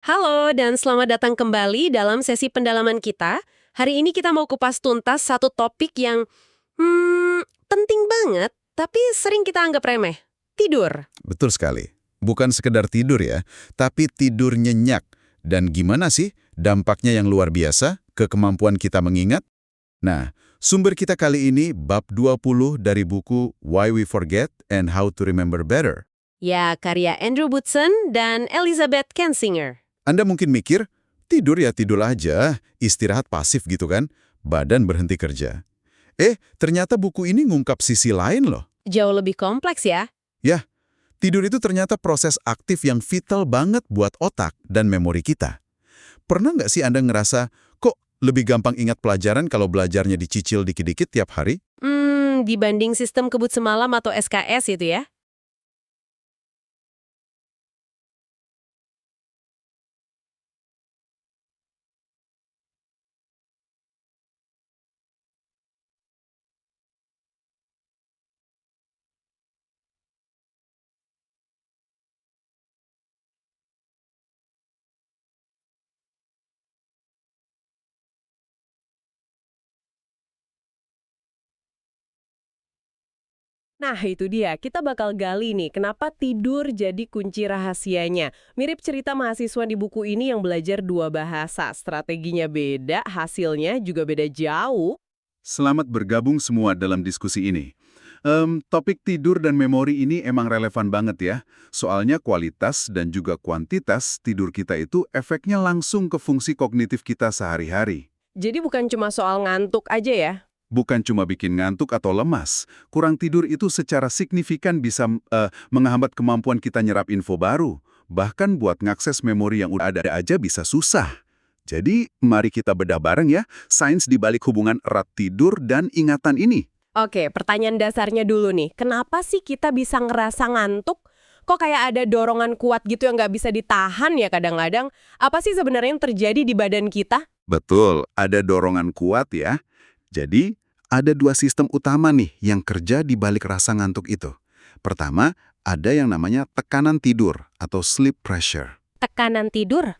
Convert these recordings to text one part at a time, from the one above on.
Halo dan selamat datang kembali dalam sesi pendalaman kita. Hari ini kita mau kupas tuntas satu topik yang penting banget, tapi sering kita anggap remeh. Tidur. Betul sekali. Bukan sekedar tidur ya, tapi tidur nyenyak. Dan gimana sih dampaknya yang luar biasa ke kemampuan kita mengingat? Nah, sumber kita kali ini bab 20 dari buku Why We Forget and How to Remember Better. Ya, karya Andrew Woodson dan Elizabeth Kensinger. Anda mungkin mikir, tidur ya tidur aja, istirahat pasif gitu kan, badan berhenti kerja. Ternyata buku ini ngungkap sisi lain loh. Jauh lebih kompleks ya. Ya, tidur itu ternyata proses aktif yang vital banget buat otak dan memori kita. Pernah nggak sih Anda ngerasa, kok lebih gampang ingat pelajaran kalau belajarnya dicicil dikit-dikit tiap hari? Dibanding sistem kebut semalam atau SKS itu ya. Nah, itu dia. Kita bakal gali nih, kenapa tidur jadi kunci rahasianya. Mirip cerita mahasiswa di buku ini yang belajar dua bahasa. Strateginya beda, hasilnya juga beda jauh. Selamat bergabung semua dalam diskusi ini. Topik tidur dan memori ini emang relevan banget ya. Soalnya kualitas dan juga kuantitas tidur kita itu efeknya langsung ke fungsi kognitif kita sehari-hari. Jadi bukan cuma soal ngantuk aja ya. Bukan cuma bikin ngantuk atau lemas, kurang tidur itu secara signifikan bisa menghambat kemampuan kita nyerap info baru. Bahkan buat ngakses memori yang udah ada aja bisa susah. Jadi, mari kita bedah bareng ya, sains di balik hubungan erat tidur dan ingatan ini. Oke, pertanyaan dasarnya dulu nih. Kenapa sih kita bisa ngerasa ngantuk? Kok kayak ada dorongan kuat gitu yang nggak bisa ditahan ya kadang-kadang? Apa sih sebenarnya yang terjadi di badan kita? Betul, ada dorongan kuat ya. Jadi, ada dua sistem utama nih yang kerja di balik rasa ngantuk itu. Pertama, ada yang namanya tekanan tidur atau sleep pressure. Tekanan tidur?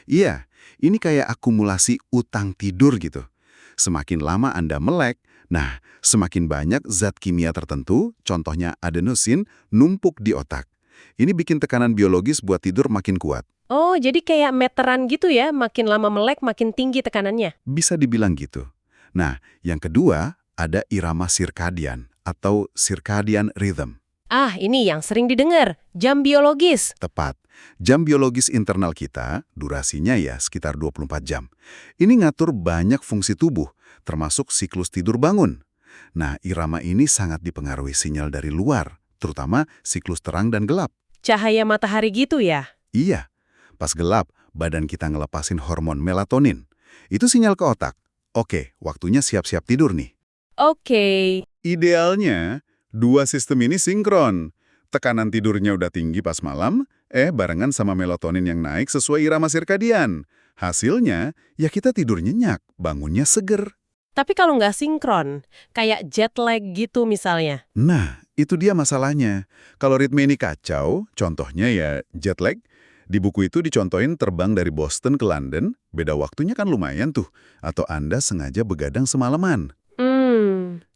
Iya, ini kayak akumulasi utang tidur gitu. Semakin lama Anda melek, nah, semakin banyak zat kimia tertentu, contohnya adenosin, numpuk di otak. Ini bikin tekanan biologis buat tidur makin kuat. Oh, jadi kayak meteran gitu ya, makin lama melek makin tinggi tekanannya. Bisa dibilang gitu. Nah, yang kedua, ada irama sirkadian atau circadian rhythm. Ah, ini yang sering didengar, jam biologis. Tepat. Jam biologis internal kita, durasinya ya sekitar 24 jam. Ini ngatur banyak fungsi tubuh, termasuk siklus tidur bangun. Nah, irama ini sangat dipengaruhi sinyal dari luar, terutama siklus terang dan gelap. Cahaya matahari gitu ya? Iya, pas gelap, badan kita ngelepasin hormon melatonin. Itu sinyal ke otak. Oke, waktunya siap-siap tidur nih. Oke. Idealnya, dua sistem ini sinkron. Tekanan tidurnya udah tinggi pas malam, barengan sama melatonin yang naik sesuai irama sirkadian. Hasilnya, ya kita tidur nyenyak, bangunnya seger. Tapi kalau nggak sinkron, kayak jet lag gitu misalnya. Nah, itu dia masalahnya. Kalau ritme ini kacau, contohnya ya jet lag, di buku itu dicontohin terbang dari Boston ke London, beda waktunya kan lumayan tuh. Atau Anda sengaja begadang semalaman.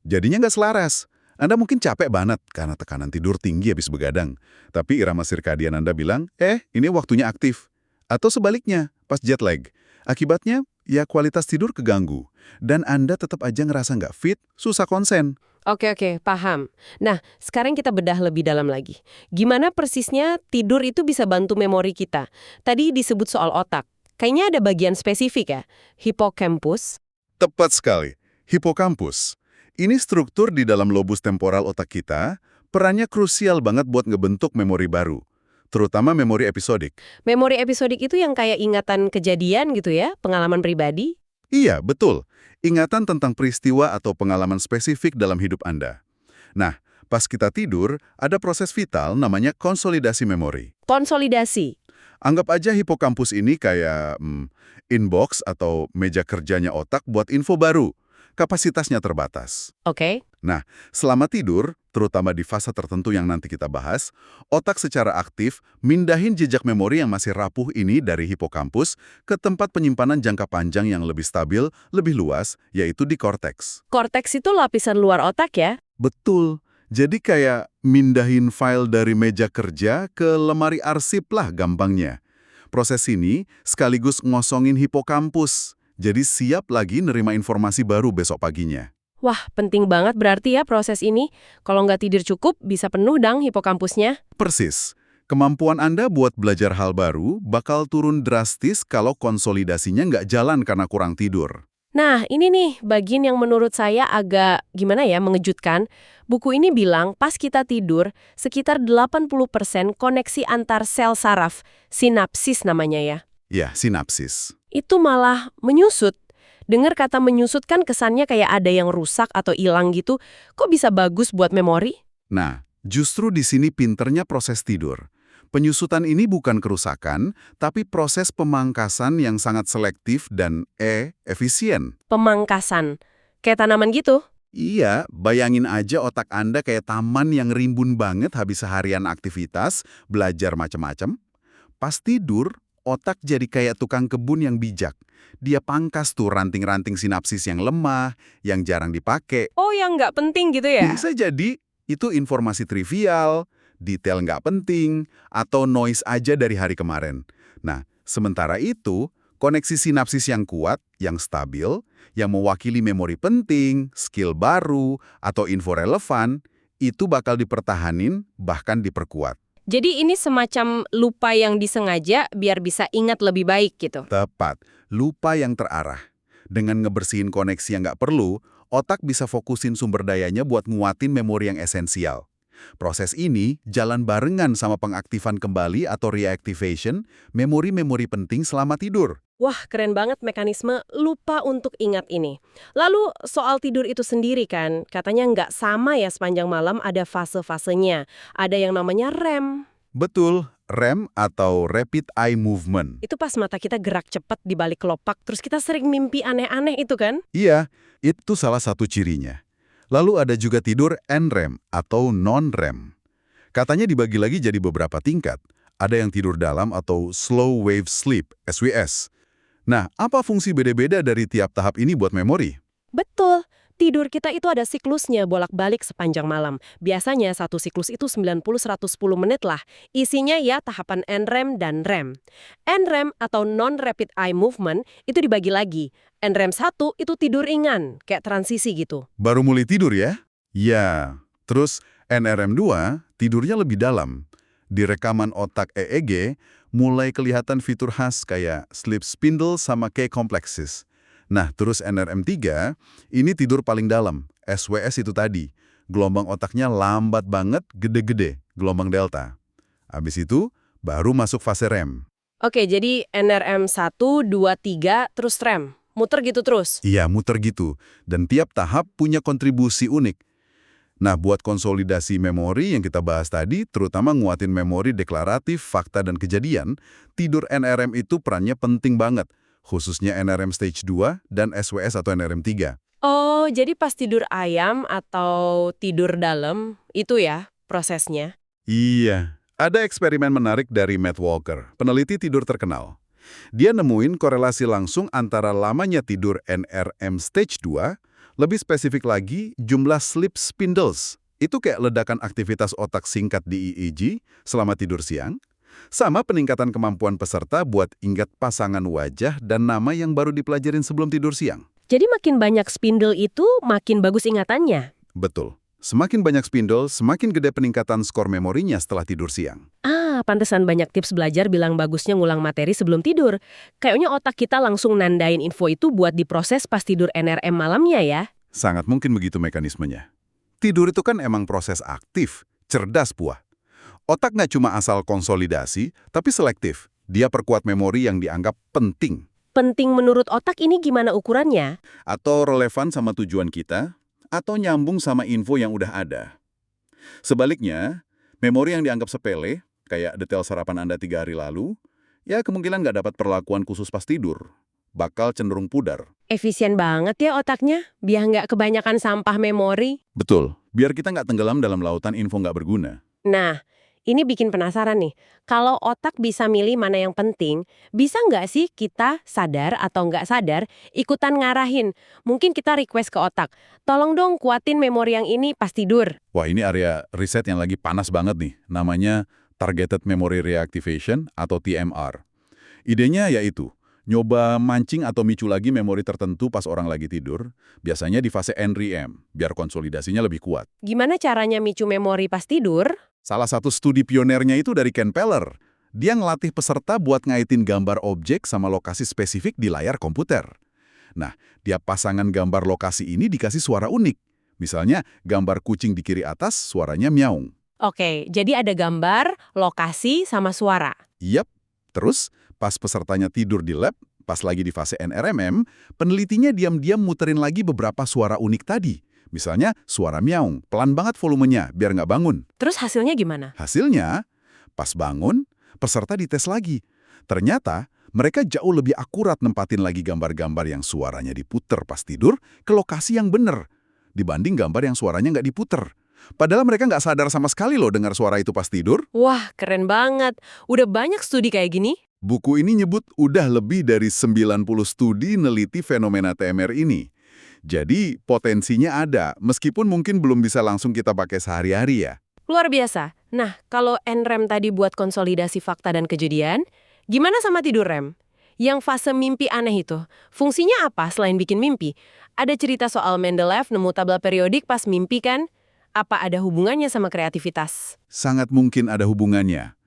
Jadinya nggak selaras. Anda mungkin capek banget karena tekanan tidur tinggi habis begadang. Tapi irama sirkadian Anda bilang, ini waktunya aktif. Atau sebaliknya, pas jet lag. Akibatnya, ya kualitas tidur keganggu. Dan Anda tetap aja ngerasa nggak fit, susah konsen. Oke, paham. Nah, sekarang kita bedah lebih dalam lagi. Gimana persisnya tidur itu bisa bantu memori kita? Tadi disebut soal otak. Kayaknya ada bagian spesifik ya, hippocampus. Tepat sekali. Hipokampus. Ini struktur di dalam lobus temporal otak kita, perannya krusial banget buat ngebentuk memori baru. Terutama memori episodik. Memori episodik itu yang kayak ingatan kejadian gitu ya, pengalaman pribadi? Iya, betul. Ingatan tentang peristiwa atau pengalaman spesifik dalam hidup Anda. Nah, pas kita tidur, ada proses vital namanya konsolidasi memori. Konsolidasi. Anggap aja hipokampus ini kayak inbox atau meja kerjanya otak buat info baru. Kapasitasnya terbatas. Oke. Nah, selama tidur, terutama di fase tertentu yang nanti kita bahas, otak secara aktif mindahin jejak memori yang masih rapuh ini dari hipokampus ke tempat penyimpanan jangka panjang yang lebih stabil, lebih luas, yaitu di korteks. Korteks itu lapisan luar otak ya? Betul. Jadi kayak mindahin file dari meja kerja ke lemari arsip lah gampangnya. Proses ini sekaligus ngosongin hipokampus. Jadi siap lagi nerima informasi baru besok paginya. Wah, penting banget berarti ya proses ini. Kalau nggak tidur cukup, bisa penuh dang hipokampusnya. Persis. Kemampuan Anda buat belajar hal baru bakal turun drastis kalau konsolidasinya nggak jalan karena kurang tidur. Nah, ini nih bagian yang menurut saya agak gimana ya, mengejutkan. Buku ini bilang pas kita tidur, sekitar 80% koneksi antar sel saraf, sinapsis namanya ya, Ya, sinapsis. itu malah menyusut. Dengar kata menyusut kan kesannya kayak ada yang rusak atau hilang gitu. Kok bisa bagus buat memori? Nah, justru di sini pinternya proses tidur. Penyusutan ini bukan kerusakan, tapi proses pemangkasan yang sangat selektif dan efisien. Pemangkasan. Kayak tanaman gitu. Iya, bayangin aja otak Anda kayak taman yang rimbun banget habis seharian aktivitas, belajar macam-macam. Pas tidur, otak jadi kayak tukang kebun yang bijak. Dia pangkas tuh ranting-ranting sinapsis yang lemah, yang jarang dipakai. Oh, yang nggak penting gitu ya? Bisa jadi itu informasi trivial, detail nggak penting, atau noise aja dari hari kemarin. Nah, sementara itu, koneksi sinapsis yang kuat, yang stabil, yang mewakili memori penting, skill baru, atau info relevan, itu bakal dipertahanin, bahkan diperkuat. Jadi ini semacam lupa yang disengaja biar bisa ingat lebih baik gitu. Tepat, lupa yang terarah. Dengan ngebersihin koneksi yang nggak perlu, otak bisa fokusin sumber dayanya buat nguatin memori yang esensial. Proses ini jalan barengan sama pengaktifan kembali atau reactivation memori-memori penting selama tidur. Wah, keren banget mekanisme lupa untuk ingat ini. Lalu soal tidur itu sendiri kan, katanya nggak sama ya sepanjang malam, ada fase-fasenya. Ada yang namanya REM. Betul, REM atau Rapid Eye Movement. Itu pas mata kita gerak cepat di balik kelopak, terus kita sering mimpi aneh-aneh itu kan? Iya, itu salah satu cirinya. Lalu ada juga tidur NREM atau non-REM. Katanya dibagi lagi jadi beberapa tingkat. Ada yang tidur dalam atau Slow Wave Sleep, SWS. Nah, apa fungsi beda-beda dari tiap tahap ini buat memori? Betul. Tidur kita itu ada siklusnya bolak-balik sepanjang malam. Biasanya satu siklus itu 90-110 menit lah. Isinya ya tahapan NREM dan REM. NREM atau Non-Rapid Eye Movement itu dibagi lagi. NREM 1 itu tidur ringan, kayak transisi gitu. Baru mulai tidur ya? Ya. Terus NRM 2 tidurnya lebih dalam. Di rekaman otak EEG, mulai kelihatan fitur khas kayak sleep spindle sama K-complexes. Nah, terus NRM 3, ini tidur paling dalam, SWS itu tadi. Gelombang otaknya lambat banget, gede-gede, gelombang delta. Habis itu, baru masuk fase REM. Oke, jadi NRM 1, 2, 3, terus REM. Muter gitu terus? Iya, muter gitu. Dan tiap tahap punya kontribusi unik. Nah, buat konsolidasi memori yang kita bahas tadi, terutama nguatin memori deklaratif, fakta, dan kejadian, tidur NRM itu perannya penting banget, khususnya NRM Stage 2 dan SWS atau NRM 3. Oh, jadi pas tidur ayam atau tidur dalam, itu ya prosesnya? Iya, ada eksperimen menarik dari Matt Walker, peneliti tidur terkenal. Dia nemuin korelasi langsung antara lamanya tidur NRM Stage 2, lebih spesifik lagi, jumlah sleep spindles. Itu kayak ledakan aktivitas otak singkat di EEG selama tidur siang, sama peningkatan kemampuan peserta buat ingat pasangan wajah dan nama yang baru dipelajarin sebelum tidur siang. Jadi makin banyak spindle itu, makin bagus ingatannya? Betul. Semakin banyak spindle, semakin gede peningkatan skor memorinya setelah tidur siang. Ah, pantesan banyak tips belajar bilang bagusnya ngulang materi sebelum tidur. Kayaknya otak kita langsung nandain info itu buat diproses pas tidur NRM malamnya ya? Sangat mungkin begitu mekanismenya. Tidur itu kan emang proses aktif, cerdas pula. Otak nggak cuma asal konsolidasi, tapi selektif. Dia perkuat memori yang dianggap penting. Penting menurut otak ini gimana ukurannya? Atau relevan sama tujuan kita, atau nyambung sama info yang udah ada. Sebaliknya, memori yang dianggap sepele, kayak detail sarapan Anda 3 hari lalu, ya kemungkinan nggak dapat perlakuan khusus pas tidur. bakal cenderung pudar. Efisien banget ya otaknya, biar nggak kebanyakan sampah memori. Betul, biar kita nggak tenggelam dalam lautan info nggak berguna. Nah, ini bikin penasaran nih. Kalau otak bisa milih mana yang penting, bisa nggak sih kita sadar atau nggak sadar ikutan ngarahin? Mungkin kita request ke otak, tolong dong kuatin memori yang ini pas tidur. Wah, ini area riset yang lagi panas banget nih. Namanya Targeted Memory Reactivation atau TMR. Idenya yaitu nyoba mancing atau micu lagi memori tertentu pas orang lagi tidur, biasanya di fase NREM, biar konsolidasinya lebih kuat. Gimana caranya micu memori pas tidur? Salah satu studi pionernya itu dari Ken Peller. Dia ngelatih peserta buat ngaitin gambar objek sama lokasi spesifik di layar komputer. Nah, tiap pasangan gambar lokasi ini dikasih suara unik. Misalnya, gambar kucing di kiri atas, suaranya miaung. Oke, jadi ada gambar, lokasi, sama suara. Yap, terus pas pesertanya tidur di lab, pas lagi di fase NRMM, penelitinya diam-diam muterin lagi beberapa suara unik tadi. Misalnya, suara miaung, pelan banget volumenya, biar nggak bangun. Terus hasilnya gimana? Hasilnya, pas bangun, peserta dites lagi. Ternyata, mereka jauh lebih akurat nempatin lagi gambar-gambar yang suaranya diputer pas tidur ke lokasi yang bener, dibanding gambar yang suaranya nggak diputer. Padahal mereka nggak sadar sama sekali loh dengar suara itu pas tidur. Wah, keren banget. Udah banyak studi kayak gini? Buku ini nyebut udah lebih dari 90 studi neliti fenomena TMR ini. Jadi, potensinya ada, meskipun mungkin belum bisa langsung kita pakai sehari-hari ya. Luar biasa. Nah, kalau NREM tadi buat konsolidasi fakta dan kejadian, gimana sama tidur REM? Yang fase mimpi aneh itu, fungsinya apa selain bikin mimpi? Ada cerita soal Mendeleev nemu tabel periodik pas mimpi kan? Apa ada hubungannya sama kreativitas? Sangat mungkin ada hubungannya.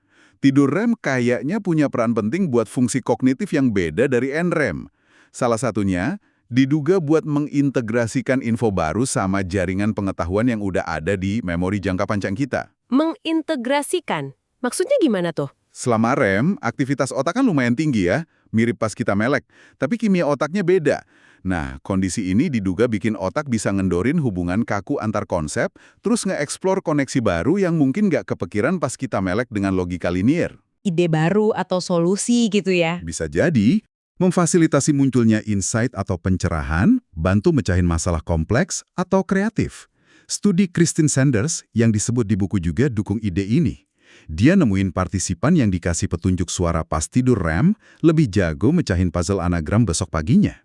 Tidur REM kayaknya punya peran penting buat fungsi kognitif yang beda dari NREM. Salah satunya, diduga buat mengintegrasikan info baru sama jaringan pengetahuan yang udah ada di memori jangka panjang kita. Mengintegrasikan? Maksudnya gimana tuh? Selama REM, aktivitas otak kan lumayan tinggi ya, mirip pas kita melek, tapi kimia otaknya beda. Nah, kondisi ini diduga bikin otak bisa ngendorin hubungan kaku antar konsep, terus nge-explore koneksi baru yang mungkin nggak kepikiran pas kita melek dengan logika linier. Ide baru atau solusi gitu ya? Bisa jadi, memfasilitasi munculnya insight atau pencerahan, bantu mecahin masalah kompleks atau kreatif. Studi Christine Sanders yang disebut di buku juga dukung ide ini. Dia nemuin partisipan yang dikasih petunjuk suara pas tidur REM lebih jago mecahin puzzle anagram besok paginya.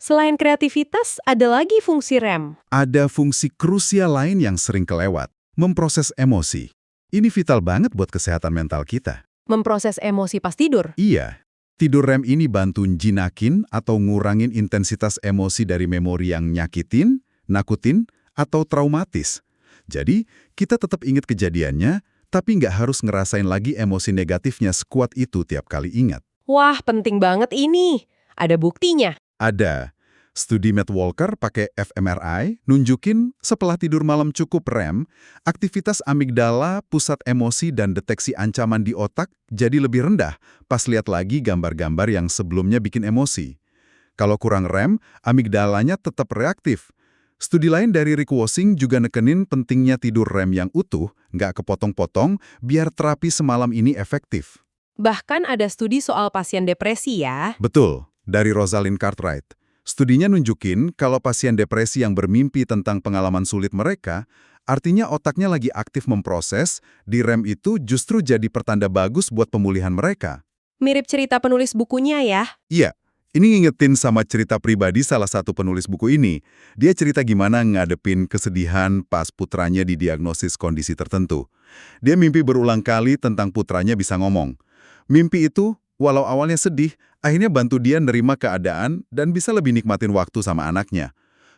Selain kreativitas, ada lagi fungsi REM. Ada fungsi krusial lain yang sering kelewat, memproses emosi. Ini vital banget buat kesehatan mental kita. Memproses emosi pas tidur. Iya. Tidur REM ini bantu jinakin atau ngurangin intensitas emosi dari memori yang nyakitin, nakutin, atau traumatis. Jadi, kita tetap ingat kejadiannya, tapi nggak harus ngerasain lagi emosi negatifnya sekuat itu tiap kali ingat. Wah, penting banget ini. Ada buktinya. Ada. Studi Matt Walker pakai fMRI nunjukin setelah tidur malam cukup REM, aktivitas amigdala, pusat emosi, dan deteksi ancaman di otak jadi lebih rendah pas lihat lagi gambar-gambar yang sebelumnya bikin emosi. Kalau kurang REM, amigdalanya tetap reaktif. Studi lain dari Rick Wossing juga nekenin pentingnya tidur REM yang utuh, nggak kepotong-potong, biar terapi semalam ini efektif. Bahkan ada studi soal pasien depresi ya. Betul, dari Rosalind Cartwright. Studinya nunjukin kalau pasien depresi yang bermimpi tentang pengalaman sulit mereka, artinya otaknya lagi aktif memproses, di REM itu justru jadi pertanda bagus buat pemulihan mereka. Mirip cerita penulis bukunya ya. Iya, ini ngingetin sama cerita pribadi salah satu penulis buku ini. Dia cerita gimana ngadepin kesedihan pas putranya didiagnosis kondisi tertentu. Dia mimpi berulang kali tentang putranya bisa ngomong. Mimpi itu, walau awalnya sedih, akhirnya bantu dia nerima keadaan dan bisa lebih nikmatin waktu sama anaknya.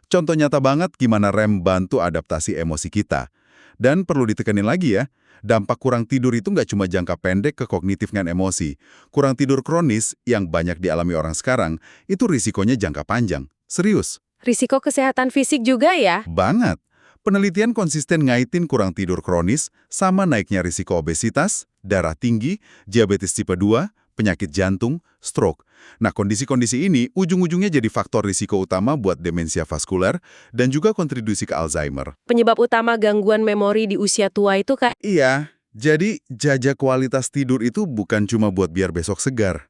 Contoh nyata banget gimana REM bantu adaptasi emosi kita. Dan perlu ditekanin lagi ya, dampak kurang tidur itu nggak cuma jangka pendek ke kognitif dan emosi. Kurang tidur kronis yang banyak dialami orang sekarang, itu risikonya jangka panjang. Serius. Risiko kesehatan fisik juga ya? Banget. Penelitian konsisten ngaitin kurang tidur kronis sama naiknya risiko obesitas, darah tinggi, diabetes tipe 2, penyakit jantung, stroke. Nah, kondisi-kondisi ini ujung-ujungnya jadi faktor risiko utama buat demensia vaskuler dan juga kontribusi ke Alzheimer. Penyebab utama gangguan memori di usia tua itu kan? Iya, jadi jaga kualitas tidur itu bukan cuma buat biar besok segar,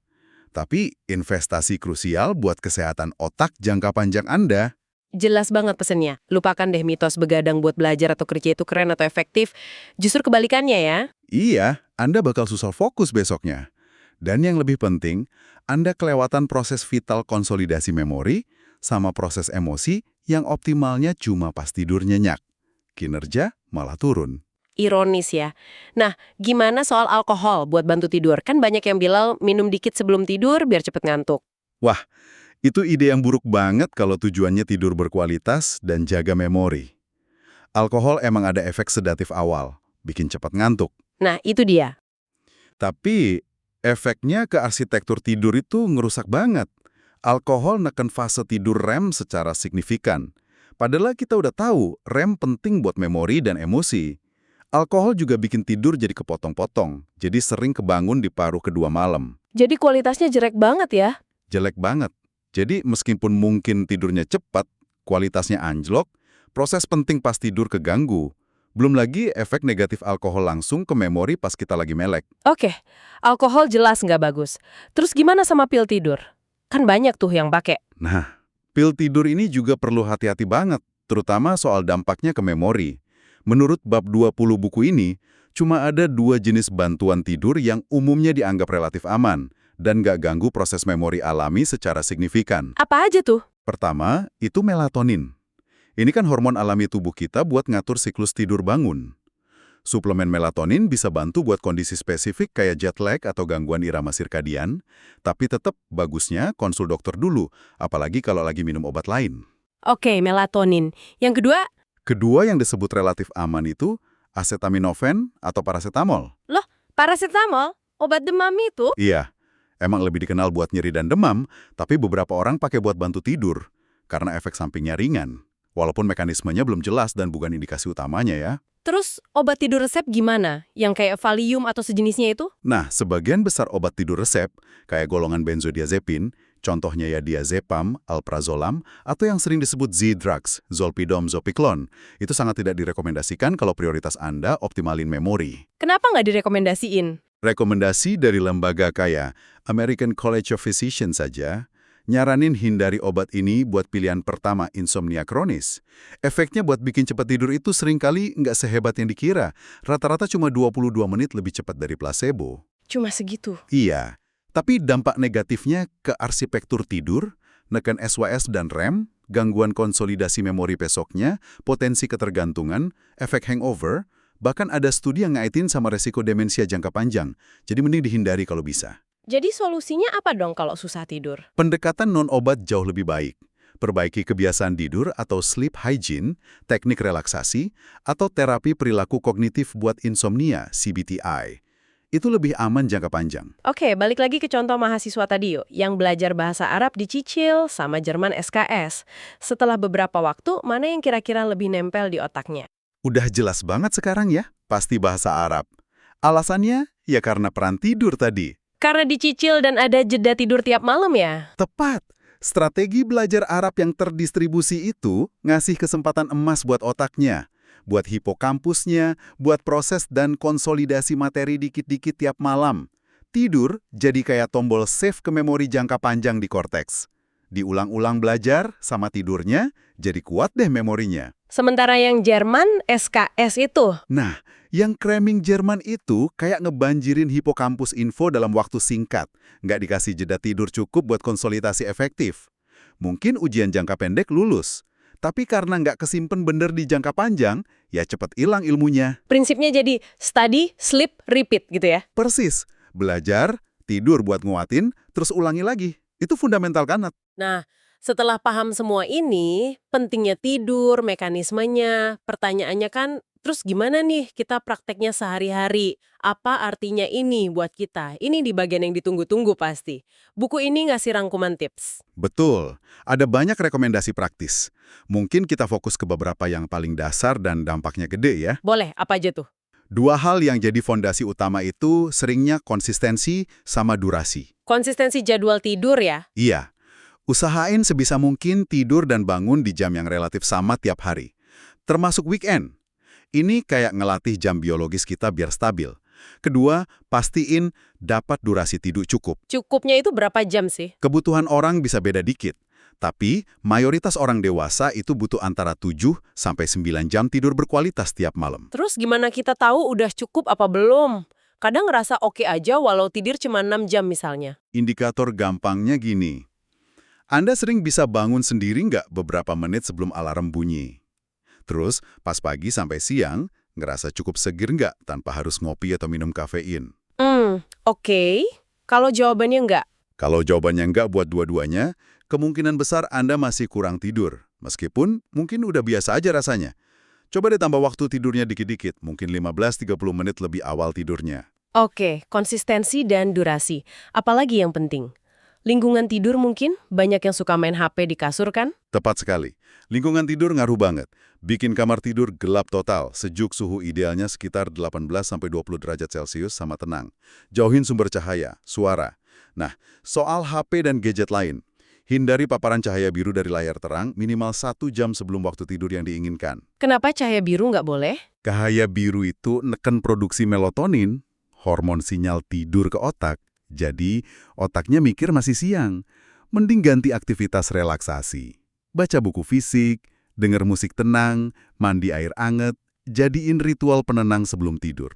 tapi investasi krusial buat kesehatan otak jangka panjang Anda. Jelas banget pesennya. Lupakan deh mitos begadang buat belajar atau kerja itu keren atau efektif. Justru kebalikannya ya. Iya, Anda bakal susah fokus besoknya. Dan yang lebih penting, Anda kelewatan proses vital konsolidasi memori sama proses emosi yang optimalnya cuma pas tidur nyenyak. Kinerja malah turun. Ironis ya. Nah, gimana soal alkohol buat bantu tidur? Kan banyak yang bilang minum dikit sebelum tidur biar cepet ngantuk. Wah, itu ide yang buruk banget kalau tujuannya tidur berkualitas dan jaga memori. Alkohol emang ada efek sedatif awal, bikin cepat ngantuk. Nah, itu dia. Tapi efeknya ke arsitektur tidur itu ngerusak banget. Alkohol neken fase tidur REM secara signifikan. Padahal kita udah tahu REM penting buat memori dan emosi. Alkohol juga bikin tidur jadi kepotong-potong, jadi sering kebangun di paruh kedua malam. Jadi kualitasnya jelek banget ya. Jelek banget. Jadi meskipun mungkin tidurnya cepat, kualitasnya anjlok, proses penting pas tidur keganggu. Belum lagi efek negatif alkohol langsung ke memori pas kita lagi melek. Oke, alkohol jelas nggak bagus. Terus gimana sama pil tidur? Kan banyak tuh yang pakai. Nah, pil tidur ini juga perlu hati-hati banget, terutama soal dampaknya ke memori. Menurut bab 20 buku ini, cuma ada 2 jenis bantuan tidur yang umumnya dianggap relatif aman dan nggak ganggu proses memori alami secara signifikan. Apa aja tuh? Pertama, itu melatonin. Ini kan hormon alami tubuh kita buat ngatur siklus tidur bangun. Suplemen melatonin bisa bantu buat kondisi spesifik kayak jet lag atau gangguan irama sirkadian, tapi tetap bagusnya konsul dokter dulu, apalagi kalau lagi minum obat lain. Oke, melatonin. Yang kedua? Kedua yang disebut relatif aman itu acetaminophen atau paracetamol. Loh, paracetamol? Obat demam itu? Iya, emang lebih dikenal buat nyeri dan demam, tapi beberapa orang pakai buat bantu tidur, karena efek sampingnya ringan. Walaupun mekanismenya belum jelas dan bukan indikasi utamanya ya. Terus obat tidur resep gimana? Yang kayak Valium atau sejenisnya itu? Nah, sebagian besar obat tidur resep, kayak golongan benzodiazepin, contohnya ya diazepam, alprazolam, atau yang sering disebut Z-drugs, zolpidem, zopiklon, itu sangat tidak direkomendasikan kalau prioritas Anda optimalin memori. Kenapa nggak direkomendasiin? Rekomendasi dari lembaga kayak American College of Physicians saja, nyaranin hindari obat ini buat pilihan pertama insomnia kronis. Efeknya buat bikin cepat tidur itu seringkali nggak sehebat yang dikira. Rata-rata cuma 22 menit lebih cepat dari placebo. Cuma segitu. Iya, tapi dampak negatifnya ke arsitektur tidur, neken SWS dan REM, gangguan konsolidasi memori besoknya, potensi ketergantungan, efek hangover, bahkan ada studi yang ngaitin sama resiko demensia jangka panjang. Jadi mending dihindari kalau bisa. Jadi solusinya apa dong kalau susah tidur? Pendekatan non-obat jauh lebih baik. Perbaiki kebiasaan tidur atau sleep hygiene, teknik relaksasi, atau terapi perilaku kognitif buat insomnia, CBTI. Itu lebih aman jangka panjang. Oke, balik lagi ke contoh mahasiswa tadi yuk, yang belajar bahasa Arab dicicil sama Jerman SKS. Setelah beberapa waktu, mana yang kira-kira lebih nempel di otaknya? Udah jelas banget sekarang ya, pasti bahasa Arab. Alasannya, ya karena peran tidur tadi. Karena dicicil dan ada jeda tidur tiap malam ya? Tepat. Strategi belajar Arab yang terdistribusi itu ngasih kesempatan emas buat otaknya, buat hipokampusnya, buat proses dan konsolidasi materi dikit-dikit tiap malam. Tidur jadi kayak tombol save ke memori jangka panjang di korteks. Diulang-ulang belajar sama tidurnya, jadi kuat deh memorinya. Sementara yang Jerman SKS itu? Nah, yang cramming Jerman itu kayak ngebanjirin hipokampus info dalam waktu singkat. Nggak dikasih jeda tidur cukup buat konsolidasi efektif. Mungkin ujian jangka pendek lulus. Tapi karena nggak kesimpen bener di jangka panjang, ya cepet hilang ilmunya. Prinsipnya jadi study, sleep, repeat gitu ya? Persis. Belajar, tidur buat nguatin, terus ulangi lagi. Itu fundamental kanat. Nah, setelah paham semua ini, pentingnya tidur, mekanismenya, pertanyaannya kan, terus gimana nih kita prakteknya sehari-hari? Apa artinya ini buat kita? Ini di bagian yang ditunggu-tunggu pasti. Buku ini ngasih rangkuman tips. Betul. Ada banyak rekomendasi praktis. Mungkin kita fokus ke beberapa yang paling dasar dan dampaknya gede ya. Boleh, apa aja tuh? 2 hal yang jadi fondasi utama itu seringnya konsistensi sama durasi. Konsistensi jadwal tidur ya? Iya. Usahain sebisa mungkin tidur dan bangun di jam yang relatif sama tiap hari. Termasuk weekend. Ini kayak ngelatih jam biologis kita biar stabil. Kedua, pastiin dapat durasi tidur cukup. Cukupnya itu berapa jam sih? Kebutuhan orang bisa beda dikit, tapi mayoritas orang dewasa itu butuh antara 7 sampai 9 jam tidur berkualitas tiap malam. Terus gimana kita tahu udah cukup apa belum? Kadang ngerasa oke aja walau tidur cuma 6 jam misalnya. Indikator gampangnya gini. Anda sering bisa bangun sendiri nggak beberapa menit sebelum alarm bunyi? Terus, pas pagi sampai siang, ngerasa cukup seger nggak tanpa harus ngopi atau minum kafein? Oke. Kalau jawabannya enggak, Kalau jawabannya nggak buat dua-duanya, kemungkinan besar Anda masih kurang tidur. Meskipun mungkin udah biasa aja rasanya. Coba deh tambah waktu tidurnya dikit-dikit, mungkin 15-30 menit lebih awal tidurnya. Oke, konsistensi dan durasi. Apalagi yang penting? Lingkungan tidur mungkin? Banyak yang suka main HP di kasur kan? Tepat sekali. Lingkungan tidur ngaruh banget. Bikin kamar tidur gelap total, sejuk, suhu idealnya sekitar 18-20 derajat Celcius sama tenang. Jauhin sumber cahaya, suara. Nah, soal HP dan gadget lain. Hindari paparan cahaya biru dari layar terang minimal 1 jam sebelum waktu tidur yang diinginkan. Kenapa cahaya biru nggak boleh? Cahaya biru itu neken produksi melatonin, hormon sinyal tidur ke otak. Jadi, otaknya mikir masih siang. Mending ganti aktivitas relaksasi. Baca buku fisik, denger musik tenang, mandi air anget, jadiin ritual penenang sebelum tidur.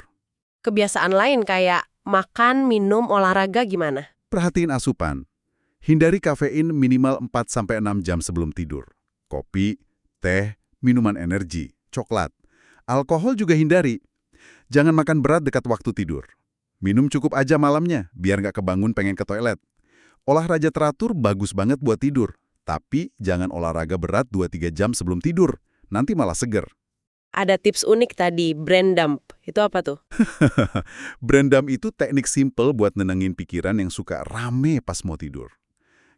Kebiasaan lain kayak makan, minum, olahraga gimana? Perhatiin asupan. Hindari kafein minimal 4-6 jam sebelum tidur. Kopi, teh, minuman energi, coklat. Alkohol juga hindari. Jangan makan berat dekat waktu tidur. Minum cukup aja malamnya, biar nggak kebangun pengen ke toilet. Olahraga teratur bagus banget buat tidur. Tapi jangan olahraga berat 2-3 jam sebelum tidur. Nanti malah seger. Ada tips unik tadi, brain dump. Itu apa tuh? Brain dump itu teknik simple buat nenangin pikiran yang suka rame pas mau tidur.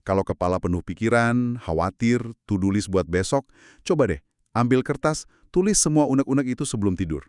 Kalau kepala penuh pikiran, khawatir, to-do list buat besok, coba deh, ambil kertas, tulis semua unek-unek itu sebelum tidur.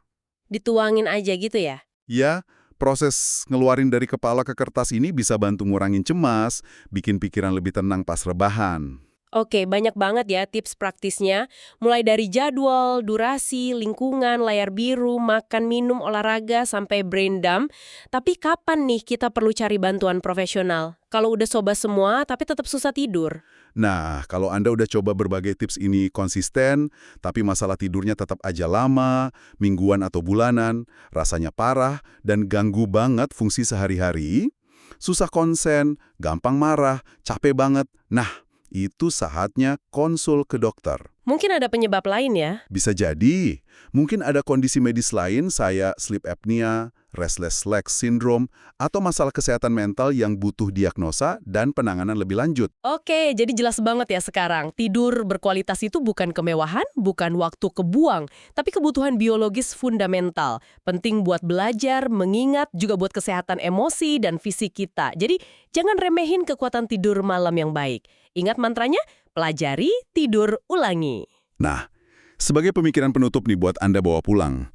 Dituangin aja gitu ya? Ya, proses ngeluarin dari kepala ke kertas ini bisa bantu ngurangin cemas, bikin pikiran lebih tenang pas rebahan. Oke, banyak banget ya tips praktisnya. Mulai dari jadwal, durasi, lingkungan, layar biru, makan, minum, olahraga, sampai brain dump. Tapi kapan nih kita perlu cari bantuan profesional? Kalau udah coba semua, tapi tetap susah tidur. Nah, kalau Anda udah coba berbagai tips ini konsisten, tapi masalah tidurnya tetap aja lama, mingguan atau bulanan, rasanya parah, dan ganggu banget fungsi sehari-hari, susah konsen, gampang marah, capek banget, nah, itu saatnya konsul ke dokter. Mungkin ada penyebab lain ya? Bisa jadi, mungkin ada kondisi medis lain, saya sleep apnea, restless leg syndrome, atau masalah kesehatan mental yang butuh diagnosa dan penanganan lebih lanjut. Oke, jadi jelas banget ya sekarang. Tidur berkualitas itu bukan kemewahan, bukan waktu kebuang, tapi kebutuhan biologis fundamental. Penting buat belajar, mengingat, juga buat kesehatan emosi dan fisik kita. Jadi, jangan remehin kekuatan tidur malam yang baik. Ingat mantranya, pelajari, tidur, ulangi. Nah, sebagai pemikiran penutup nih buat Anda bawa pulang,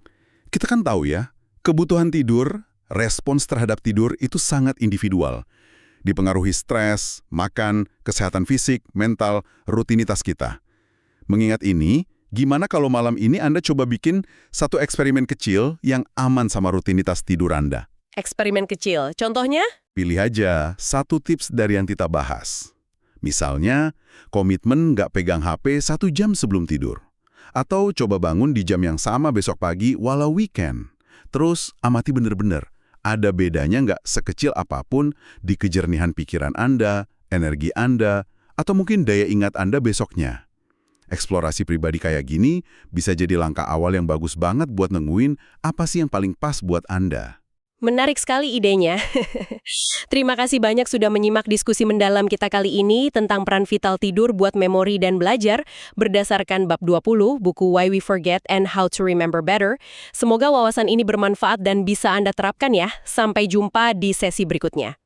kita kan tahu ya, kebutuhan tidur, respons terhadap tidur itu sangat individual. Dipengaruhi stres, makan, kesehatan fisik, mental, rutinitas kita. Mengingat ini, gimana kalau malam ini Anda coba bikin satu eksperimen kecil yang aman sama rutinitas tidur Anda? Eksperimen kecil, contohnya? Pilih aja satu tips dari yang kita bahas. Misalnya, komitmen nggak pegang HP 1 jam sebelum tidur. Atau coba bangun di jam yang sama besok pagi walau weekend. Terus amati bener-bener, ada bedanya nggak sekecil apapun di kejernihan pikiran Anda, energi Anda, atau mungkin daya ingat Anda besoknya. Eksplorasi pribadi kayak gini bisa jadi langkah awal yang bagus banget buat nemuin apa sih yang paling pas buat Anda. Menarik sekali idenya. Terima kasih banyak sudah menyimak diskusi mendalam kita kali ini tentang peran vital tidur buat memori dan belajar berdasarkan bab 20 buku Why We Forget and How to Remember Better. Semoga wawasan ini bermanfaat dan bisa Anda terapkan ya. Sampai jumpa di sesi berikutnya.